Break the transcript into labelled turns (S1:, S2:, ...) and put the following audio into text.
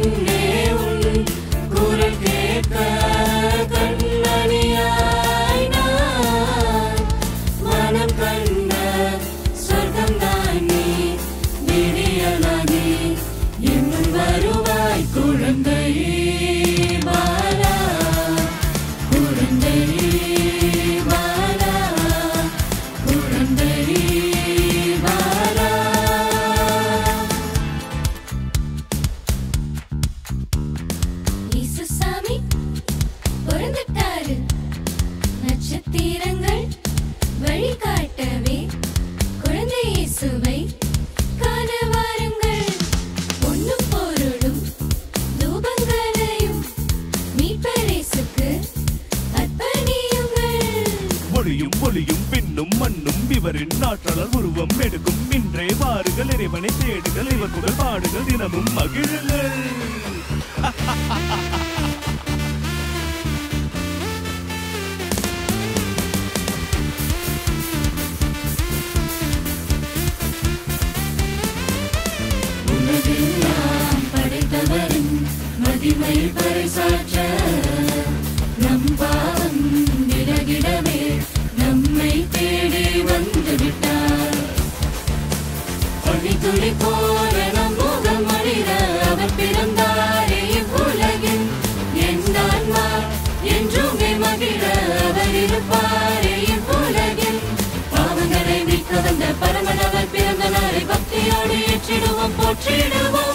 S1: முன்னே உன் குரல் கேட்க கண்மணியாய் நான் மனம் கண்ட சொர்க்கம் தான் நீ விடியலானே இன்னும் வருவாய் குழந்தை பாலா குழந்தை பாலா குழந்தை பாலா இயேசுசாமி பிறந்துட்டாரு நட்சத்திரங்கள் வழிகாட்டவே குழந்தை இயேசுவை காண வாருங்கள் பொன்னும் பொருளும் தூபங்களையும் மீட்பர் இயேசுக்கு அர்ப்பணியுங்கள்
S2: ஒளியும் ஒளியும் பின்னும் மண்ணும் இவரின் ஆற்றலால் உருவம் எடுக்கும் இன்றே வாருங்கள் இறைவனை தேடுகள் இவர் புகழ் பாடுகள் தினமும் மகிழுங்கள்
S1: உலகெல்லாம் படைத்தவரின் மகிமை பறைசாற்ற நம் பாவம் விலகிடவே நம்மை தேடி வந்து விட்டார் பனித்துளி போல நம் முகம் அழிர அவர் பிறந்தாரே இவ்வுலகில் என் ஆன்மா என்றுமே மகிழ அவர் இருப்பாரே இவ்வுலகில் பாவங்களை மீட்க வந்த பரமன் அவர் பிறந்த நாளை பக்தியோடு ஏற்றிடுவோம் போற்றிடுவோம்